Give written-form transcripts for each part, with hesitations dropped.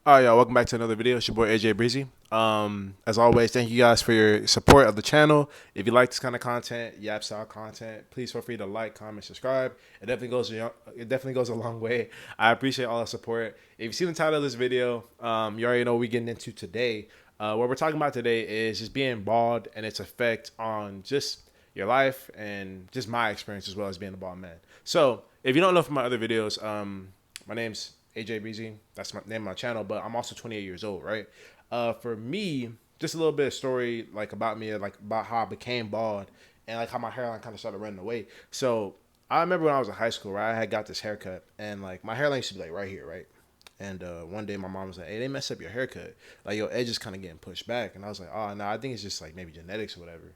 All right, y'all. Welcome back to another video. It's your boy AJ Breezy. As always, thank you guys for your support of the channel. If you like this kind of content, Yap style content, please feel free to like, comment, subscribe. It definitely goes a long way. I appreciate all the support. If you see the title of this video, you already know what we're getting into today. What we're talking about today is just being bald and its effect on just your life and just my experience as well as being a bald man. So, if you don't know from my other videos, my name's AJ Breezy. That's my name of my channel, but I'm also 28 years old, right? For me, just a little bit of story like about me, like about how I became bald and like how my hairline kind of started running away. So I remember when I was in high school, right? I had got this haircut and like my hairline used to be like right here, right? And one day my mom was like, "Hey, they messed up your haircut. Like your edge is kind of getting pushed back." And I was like, "Oh, no, I think it's just like maybe genetics or whatever."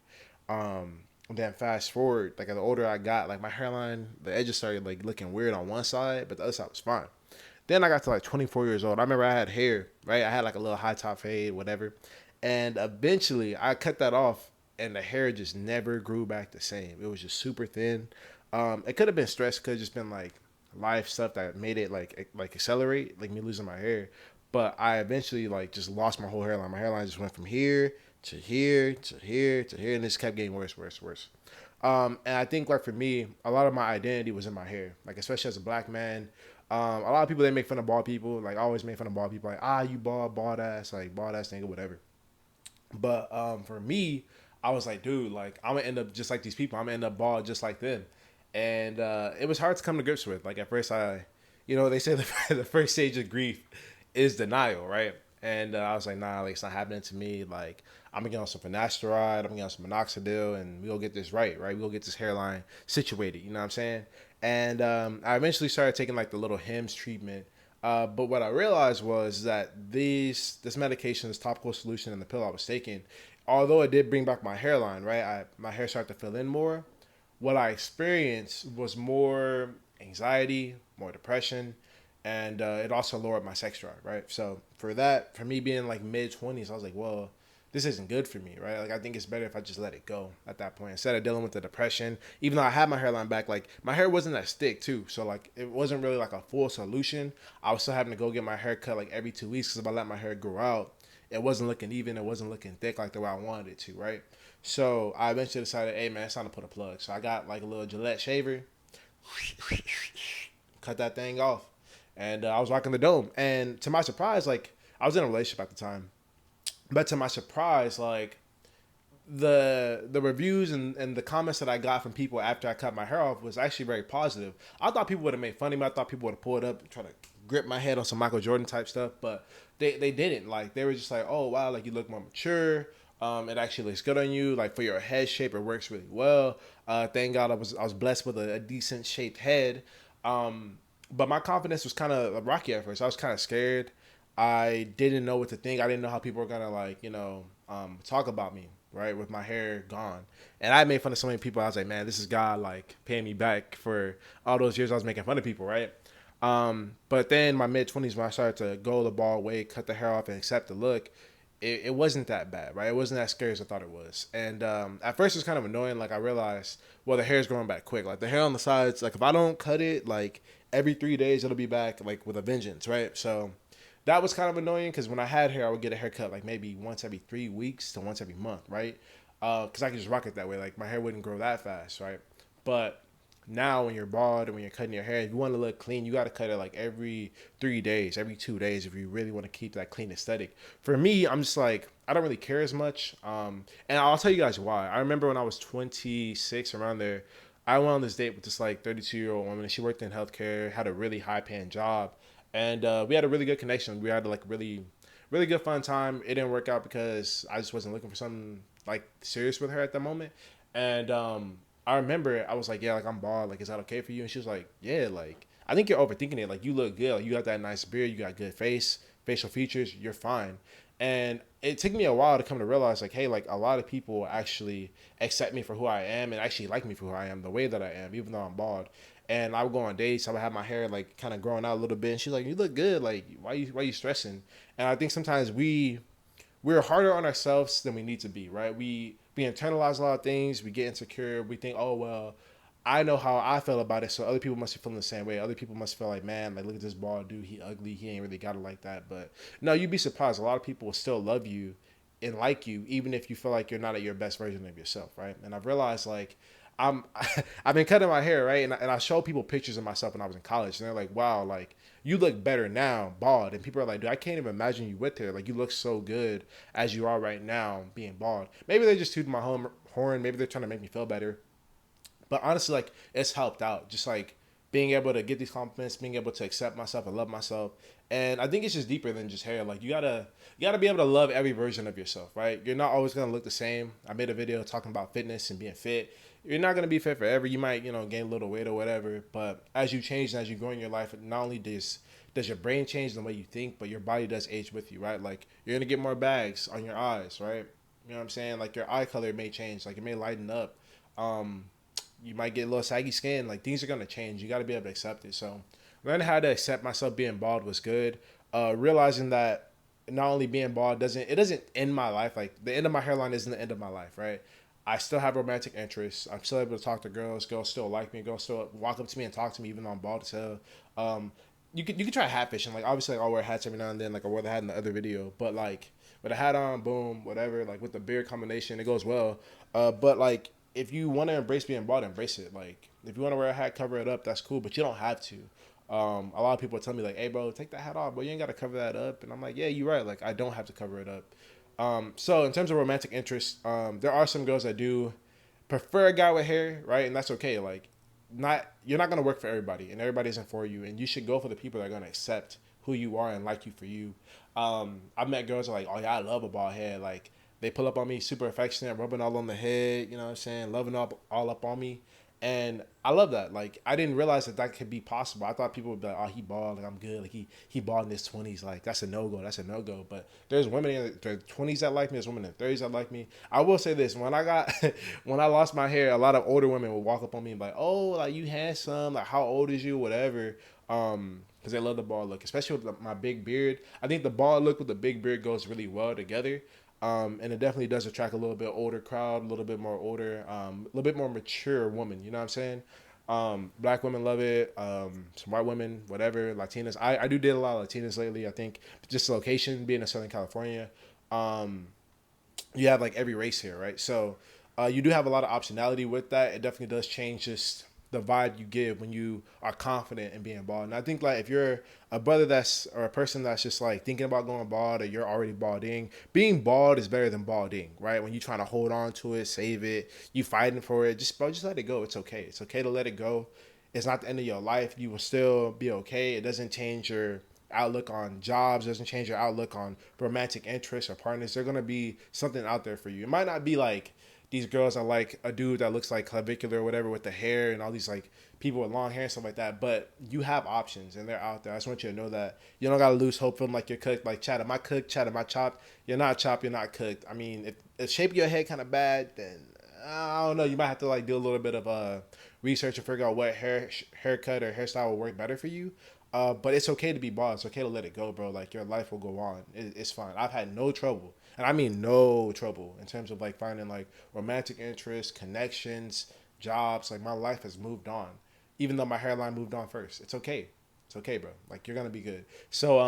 Then fast forward, like the older I got, like my hairline, the edges started like looking weird on one side, but the other side was fine. Then I got to like 24 years old. I remember I had hair, right? I had like a little high top fade, whatever. And eventually I cut that off and the hair just never grew back the same. It was just super thin. It could have been stress, could have just been like life stuff that made it like accelerate, like me losing my hair. But I eventually like just lost my whole hairline. My hairline just went from here to here to here to here, and this kept getting worse, worse, worse. And I think like for me, a lot of my identity was in my hair. Like especially as a black man, a lot of people they make fun of bald people. Like I always make fun of bald people. Like you bald, bald ass, like bald ass nigga, whatever. But for me, I was like, dude, like I'm gonna end up just like these people. I'm gonna end up bald just like them. And it was hard to come to grips with. Like at first, they say the first stage of grief is denial, right? And I was like, nah, like it's not happening to me. Like I'm gonna get on some finasteride, I'm gonna get on some minoxidil, and we gonna get this right? We gonna get this hairline situated. You know what I'm saying? And I eventually started taking like the little Hims treatment. But what I realized was that this medication, this topical solution, and the pill I was taking, although it did bring back my hairline, right? My hair started to fill in more. What I experienced was more anxiety, more depression, and it also lowered my sex drive, right? So for me being like mid 20s, I was like, well, this isn't good for me, right? Like I think it's better if I just let it go at that point instead of dealing with the depression. Even though I had my hairline back, like my hair wasn't that thick too, so like it wasn't really like a full solution. I was still having to go get my hair cut like every 2 weeks because if I let my hair grow out, it wasn't looking even, it wasn't looking thick like the way I wanted it to, right? So I eventually decided, hey man, it's time to put a plug. So I got like a little Gillette shaver, cut that thing off, and I was rocking the dome. And to my surprise, like I was in a relationship at the time, but to my surprise, like the reviews and the comments that I got from people after I cut my hair off was actually very positive. I thought people would have made fun of me. I thought people would have pulled up and try to grip my head on some Michael Jordan type stuff, but they didn't. Like they were just like, oh wow, like you look more mature. It actually looks good on you. Like for your head shape, it works really well. Thank God I was blessed with a decent shaped head. But my confidence was kind of rocky at first. I was kind of scared. I didn't know what to think. I didn't know how people were gonna like talk about me, right, with my hair gone. And I made fun of so many people. I was like, man, this is God like paying me back for all those years I was making fun of people, right? But then my mid 20s when I started to go the bald way, cut the hair off, and accept the look, it wasn't that bad, right? It wasn't as scary as I thought it was. And at first it was kind of annoying. Like I realized, well, the hair's growing back quick. Like the hair on the sides, like if I don't cut it, like every 3 days it'll be back like with a vengeance, right? So that was kind of annoying because when I had hair, I would get a haircut like maybe once every 3 weeks to once every month, right? Because I could just rock it that way. Like my hair wouldn't grow that fast, right? But now when you're bald and when you're cutting your hair, if you want to look clean, you got to cut it like every 3 days, every 2 days if you really want to keep that clean aesthetic. For me, I'm just like, I don't really care as much. And I'll tell you guys why. I remember when I was 26, around there, I went on this date with this like 32-year-old woman. And she worked in healthcare, had a really high paying job. And we had a really good connection. We had like really, really good fun time. It didn't work out because I just wasn't looking for something like serious with her at the moment. And I remember I was like, yeah, like I'm bald. Like, is that okay for you? And she was like, yeah, like I think you're overthinking it. Like you look good. Like, you got that nice beard. You got good facial features. You're fine. And it took me a while to come to realize, like, hey, like a lot of people actually accept me for who I am and actually like me for who I am, the way that I am, even though I'm bald. And I would go on dates. I would have my hair like kind of growing out a little bit. And she's like, "You look good. Like, why you stressing?" And I think sometimes we're harder on ourselves than we need to be. Right? We internalize a lot of things. We get insecure. We think, "Oh well, I know how I feel about it, so other people must be feeling the same way. Other people must feel like, man, like look at this bald dude, he ugly, he ain't really got it like that. But no, you'd be surprised. A lot of people will still love you and like you, even if you feel like you're not at your best version of yourself, right? And I've realized like I'm I've been cutting my hair, right? And I show people pictures of myself when I was in college, and they're like, wow, like you look better now, bald. And people are like, dude, I can't even imagine you with hair. Like you look so good as you are right now, being bald. Maybe they just tooted my horn. Maybe they're trying to make me feel better. But honestly, like it's helped out. Just like being able to get these compliments, being able to accept myself and love myself. And I think it's just deeper than just hair. Like you gotta be able to love every version of yourself, right? You're not always gonna look the same. I made a video talking about fitness and being fit. You're not gonna be fit forever. You might, gain a little weight or whatever. But as you change and as you grow in your life, not only does your brain change the way you think, but your body does age with you, right? Like you're gonna get more bags on your eyes, right? You know what I'm saying? Like your eye color may change, like it may lighten up. Um, you might get a little saggy skin. Like things are gonna change. You got to be able to accept it. So learning how to accept myself being bald was good. Realizing that not only being bald doesn't end my life. Like the end of my hairline isn't the end of my life, right? I still have romantic interests. I'm still able to talk to girls. Girls still like me. Girls still walk up to me and talk to me even though I'm bald as hell. Um, you could try hat fishing. Like obviously, like, I'll wear hats every now and then. Like I wore the hat in the other video, but like with a hat on, boom, whatever. Like with the beard combination, it goes well. But like if you want to embrace being bald, embrace it. Like if you want to wear a hat, cover it up. That's cool, but you don't have to. A lot of people tell me like, "Hey, bro, take that hat off, but you ain't got to cover that up." And I'm like, "Yeah, you're right. Like I don't have to cover it up." So in terms of romantic interest, there are some girls that do prefer a guy with hair, right? And that's okay. Like, not you're not gonna work for everybody, and everybody isn't for you. And you should go for the people that are gonna accept who you are and like you for you. I've met girls that are like, oh yeah, I love a bald head. Like they pull up on me, super affectionate, rubbing all on the head. You know what I'm saying? Loving all up on me. And I love that. Like I didn't realize that that could be possible. I thought people would be like, "Oh, he bald. Like I'm good. Like he bald in his 20s. Like that's a no go. That's a no go." But there's women in their 20s that like me. There's women in their 30s that like me. I will say this: when I got when I lost my hair, a lot of older women would walk up on me and be like, "Oh, like you handsome. Like how old is you? Whatever." Because they love the bald look, especially with my big beard. I think the bald look with the big beard goes really well together. And it definitely does attract a little bit older crowd, a little bit more older, a little bit more mature woman. You know what I'm saying? Black women love it. Some white women, whatever, Latinas. I do date a lot of Latinas lately. I think just location being in Southern California, um, you have like every race here, right? So you do have a lot of optionality with that. It definitely does change just the vibe you give when you are confident in being bald. And I think like if you're a brother that's or a person that's just like thinking about going bald or you're already balding, being bald is better than balding, right? When you're trying to hold on to it, save it, you fighting for it, just let it go. It's okay. It's okay to let it go. It's not the end of your life. You will still be okay. It doesn't change your outlook on jobs, doesn't change your outlook on romantic interests or partners. They're gonna be something out there for you. It might not be like these girls are like a dude that looks like clavicular or whatever with the hair and all these like people with long hair and stuff like that. But you have options and they're out there. I just want you to know that you don't gotta lose hope feeling like you're cooked. Like Chad, am I cooked? Chad, am I chopped? You're not chopped. You're not cooked. I mean, if the shape of your head kind of bad, then I don't know. You might have to like do a little bit of research and figure out what haircut or hairstyle will work better for you. But it's okay to be bald. It's okay to let it go, bro. Like your life will go on. It's fine. I've had no trouble, and I mean no trouble in terms of like finding like romantic interests, connections, jobs. Like my life has moved on, even though my hairline moved on first. It's okay. It's okay, bro. Like you're gonna be good. So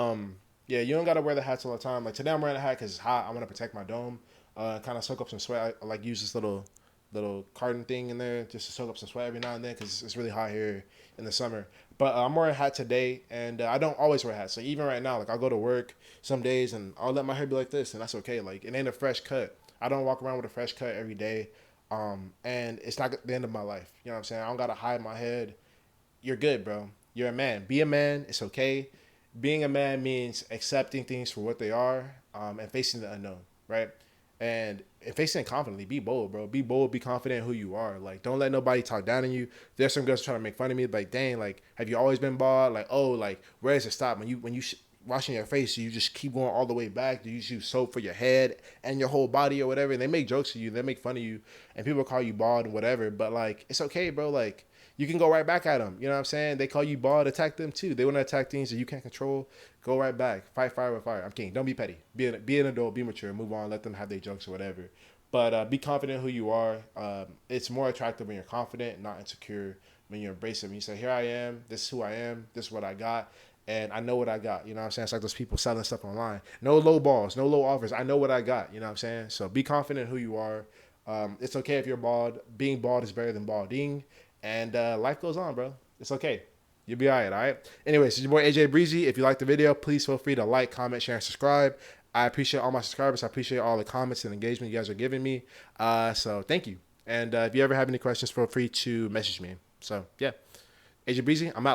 yeah, you don't gotta wear the hats all the time. Like today I'm wearing a hat because it's hot. I want to protect my dome. Kind of soak up some sweat. I like use this little carton thing in there just to soak up some sweat every now and then because it's really hot here in the summer. But I'm wearing a hat today, and I don't always wear hats. Like even right now, like I'll go to work some days and I'll let my hair be like this, and that's okay. Like it ain't a fresh cut. I don't walk around with a fresh cut every day, and it's not the end of my life. You know what I'm saying? I don't gotta hide my head. You're good, bro. You're a man. Be a man. It's okay. Being a man means accepting things for what they are, and facing the unknown, right? And facing it confidently. Be bold, bro. Be bold. Be confident in who you are. Like, don't let nobody talk down on you. There's some girls trying to make fun of me. Like, dang, like, have you always been bald? Like, oh, like, where does it stop? When you washing your face, do you just keep going all the way back? Do you use soap for your head and your whole body or whatever? And they make jokes of you. They make fun of you, and people call you bald and whatever. But like, it's okay, bro. Like, you can go right back at them. You know what I'm saying? They call you bald, attack them too. They want to attack things that you can't control. Go right back. Fight fire with fire. I'm kidding. Don't be petty. Be an adult. Be mature. Move on. Let them have their jokes or whatever. But be confident in who you are. It's more attractive when you're confident, not insecure. When you embrace it, when you say, "Here I am. This is who I am. This is what I got." And I know what I got. You know what I'm saying? It's like those people selling stuff online. No low balls, no low offers. I know what I got. You know what I'm saying? So be confident in who you are. It's okay if you're bald. Being bald is better than balding. And life goes on, bro. It's okay. You'll be all right? Anyways, it's your boy AJ Breezy. If you like the video, please feel free to like, comment, share, and subscribe. I appreciate all my subscribers. I appreciate all the comments and engagement you guys are giving me. So thank you. And if you ever have any questions, feel free to message me. So, yeah. AJ Breezy, I'm out.